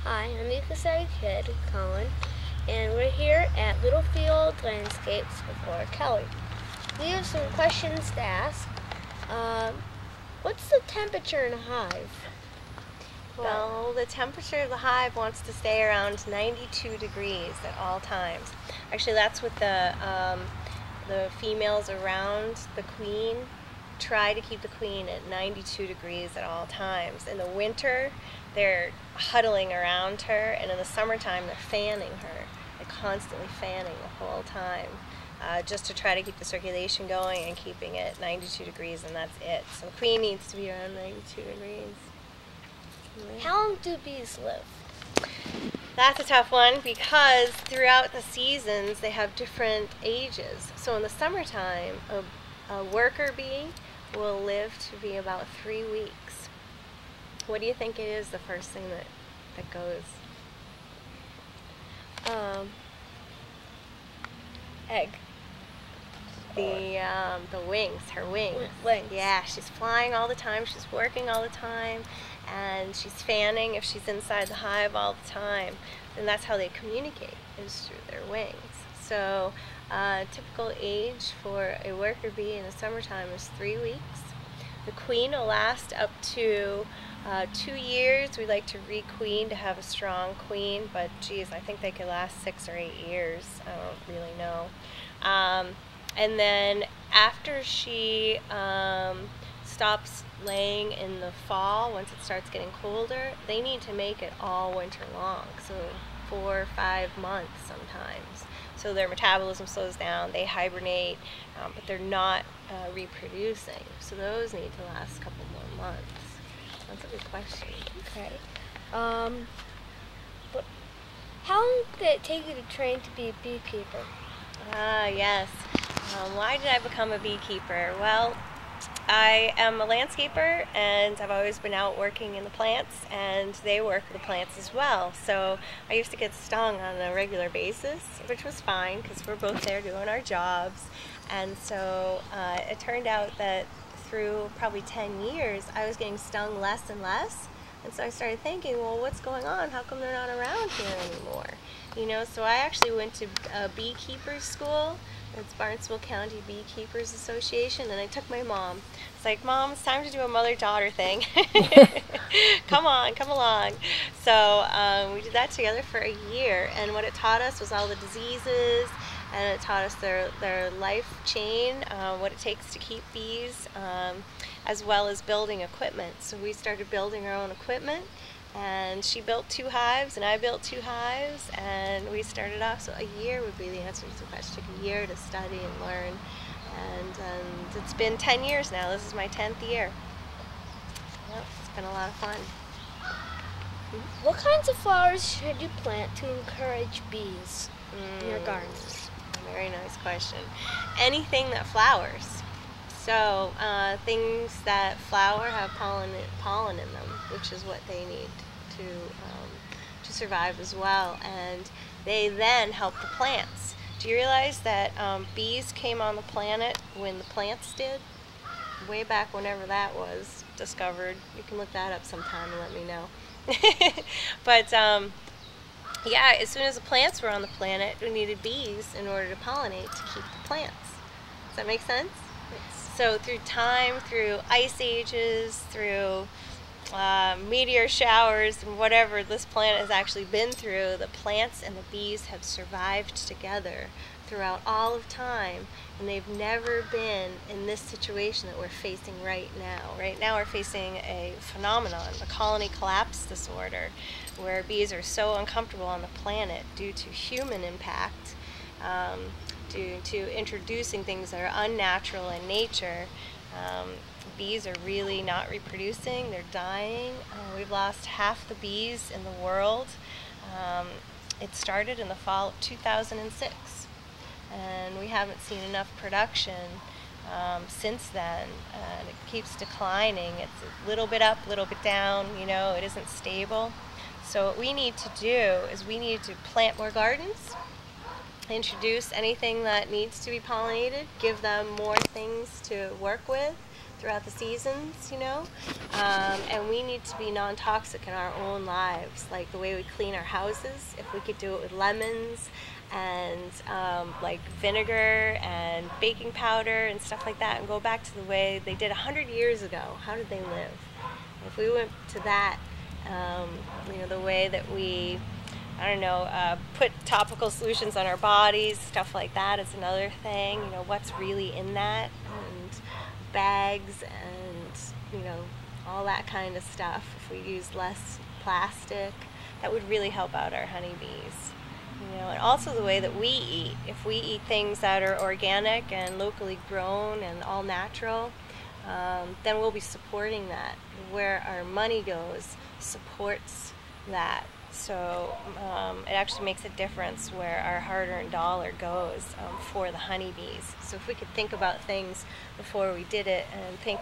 Hi, I'm the Excited Kid, Colin, and we're here at Littlefield Landscapes with Laura Kelly. We have some questions to ask. What's the temperature in a hive? Well, the temperature of the hive wants to stay around 92 degrees at all times. Actually, that's what the females around the queen try to keep the queen at 92 degrees at all times. In the winter, they're huddling around her, and in the summertime, they're fanning her. They're constantly fanning the whole time, just to try to keep the circulation going and keeping it 92 degrees, and that's it. So the queen needs to be around 92 degrees. How long do bees live? That's a tough one because throughout the seasons they have different ages. So in the summertime, a worker bee will live to be about 3 weeks. What do you think it is, the first thing that goes? Egg. The wings, her wings. Wings. Yeah, she's flying all the time, she's working all the time, and she's fanning if she's inside the hive all the time. And that's how they communicate, is through their wings. So typical age for a worker bee in the summertime is 3 weeks. The queen will last up to 2 years. We like to requeen to have a strong queen, but geez, I think they could last 6 or 8 years. I don't really know. And then after she stops laying in the fall, once it starts getting colder, they need to make it all winter long, so 4 or 5 months sometimes. So their metabolism slows down, they hibernate, but they're not reproducing. So those need to last a couple more months. That's a good question. Okay. How long did it take you to train to be a beekeeper? Yes. Why did I become a beekeeper? Well, I am a landscaper, and I've always been out working in the plants, and they work the plants as well. So I used to get stung on a regular basis, which was fine because we're both there doing our jobs. And so it turned out that through probably 10 years, I was getting stung less and less. And so I started thinking, well, what's going on? How come they're not around here anymore? You know, so I actually went to a beekeepers school. It's Barnstable County Beekeepers Association, and I took my mom. It's like, Mom, it's time to do a mother-daughter thing. Come on, come along. So we did that together for a year, and what it taught us was all the diseases, and it taught us their life chain, what it takes to keep bees, as well as building equipment. So we started building our own equipment, and she built 2 hives and I built 2 hives, and we started off. So a year would be the answer to the question. It took a year to study and learn, and it's been 10 years now. This is my 10th year. Yep, it's been a lot of fun. What kinds of flowers should you plant to encourage bees in your garden? Very nice question. Anything that flowers. So things that flower have pollen in them, which is what they need to survive as well, and they then help the plants. Do you realize that bees came on the planet when the plants did? Way back whenever that was discovered. You can look that up sometime and let me know. But yeah, as soon as the plants were on the planet, we needed bees in order to pollinate to keep the plants. Does that make sense? So through time, through ice ages, through meteor showers, and whatever this planet has actually been through, the plants and the bees have survived together throughout all of time, and they've never been in this situation that we're facing right now. Right now we're facing a phenomenon, a colony collapse disorder, where bees are so uncomfortable on the planet due to human impact, due to introducing things that are unnatural in nature. Bees are really not reproducing, they're dying. We've lost half the bees in the world. It started in the fall of 2006, and we haven't seen enough production since then, and it keeps declining. It's a little bit up, a little bit down, you know, it isn't stable. So what we need to do is we need to plant more gardens, introduce anything that needs to be pollinated, give them more things to work with throughout the seasons, and we need to be non-toxic in our own lives, like the way we clean our houses. If we could do it with lemons and like vinegar and baking powder and stuff like that, and go back to the way they did 100 years ago, how did they live? If we went to that, the way that we, put topical solutions on our bodies, stuff like that is another thing. What's really in that, and bags, and all that kind of stuff. If we use less plastic, that would really help out our honeybees. And also the way that we eat. If we eat things that are organic and locally grown and all natural, then we'll be supporting that. Where our money goes supports that. So it actually makes a difference where our hard-earned dollar goes for the honeybees. So if we could think about things before we did it and think,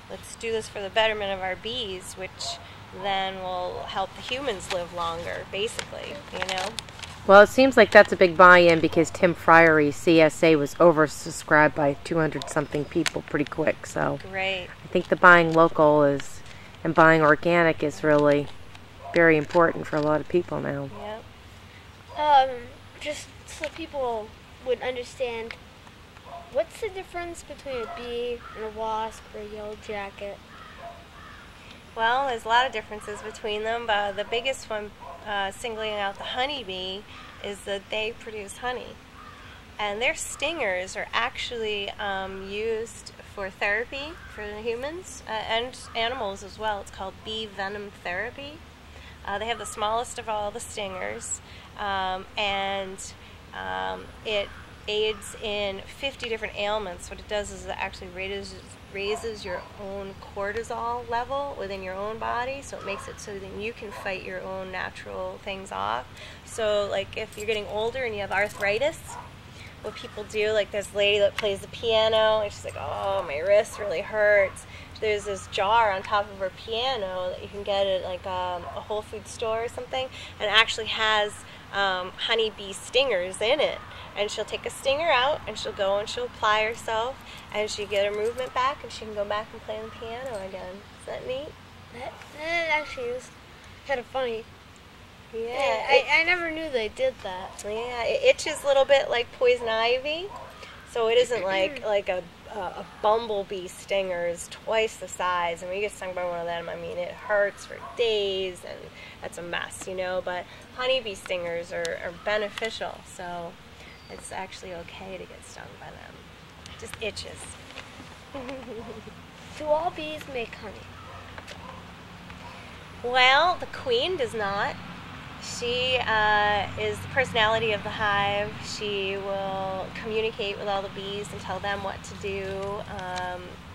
let's do this for the betterment of our bees, which then will help the humans live longer, basically, Well, it seems like that's a big buy-in because Tim Fryery, CSA, was oversubscribed by 200-something people pretty quick. So Great. I think the buying local and buying organic is really very important for a lot of people now. Yep. Just so people would understand, what's the difference between a bee and a wasp or a yellow jacket? Well, there's a lot of differences between them, but the biggest one, singling out the honeybee, is that they produce honey. And their stingers are actually used for therapy for the humans and animals as well. It's called bee venom therapy. They have the smallest of all the stingers, and it aids in 50 different ailments. What it does is it actually raises your own cortisol level within your own body, so it makes it so that you can fight your own natural things off. So like if you're getting older and you have arthritis, what people do, like this lady that plays the piano and she's like, oh, my wrist really hurts. There's this jar on top of her piano that you can get at like a Whole Foods store or something, and it actually has honeybee stingers in it. And she'll take a stinger out and she'll go and she'll apply herself and she'll get her movement back and she can go back and play the piano again. Is that neat? That actually is kind of funny. Yeah. I never knew they did that. Yeah, it itches a little bit like poison ivy, so it isn't like a bumblebee stinger is twice the size. And when you get stung by one of them, I mean, it hurts for days and that's a mess, But honeybee stingers are beneficial, so it's actually okay to get stung by them. It just itches. Do all bees make honey? Well, the queen does not. She is the personality of the hive. She will communicate with all the bees and tell them what to do.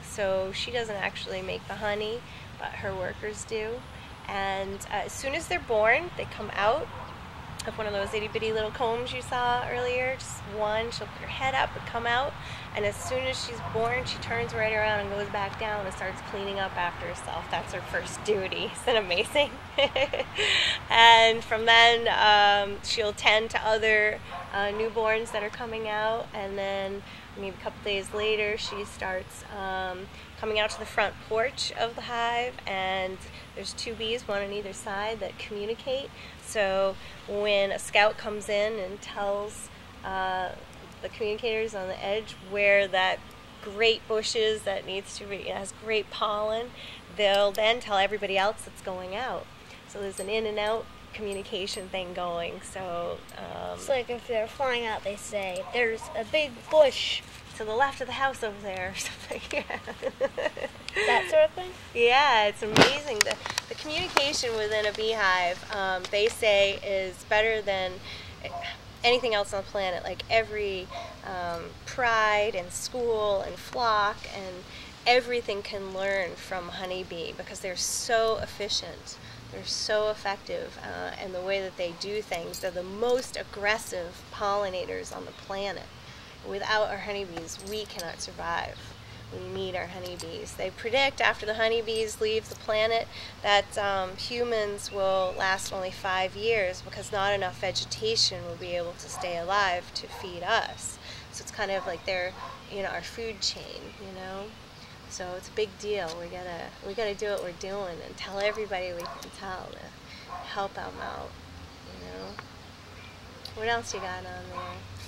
So she doesn't actually make the honey, but her workers do. And as soon as they're born, they come out of one of those itty-bitty little combs you saw earlier, just one. She'll put her head up and come out, and as soon as she's born, she turns right around and goes back down and starts cleaning up after herself. That's her first duty. Isn't that amazing? And from then, she'll tend to other newborns that are coming out, and then maybe a couple days later, she starts coming out to the front porch of the hive, and there's two bees, one on either side, that communicate. So when a scout comes in and tells the communicators on the edge where that great bush is that needs to be, has great pollen, they'll then tell everybody else that's going out. So there's an in and out communication thing going. So it's like if they're flying out, they say, there's a big bush to the left of the house over there or something. Yeah. That sort of thing? Yeah, it's amazing. The communication within a beehive, they say, is better than anything else on the planet. Like every pride and school and flock and everything can learn from honeybee because they're so efficient. They're so effective, and the way that they do things. They're the most aggressive pollinators on the planet. Without our honeybees, we cannot survive. We need our honeybees. They predict after the honeybees leave the planet that humans will last only 5 years because not enough vegetation will be able to stay alive to feed us. So it's kind of like they're, our food chain, So it's a big deal. We gotta do what we're doing and tell everybody we can tell to help them out. You know. What else you got on there?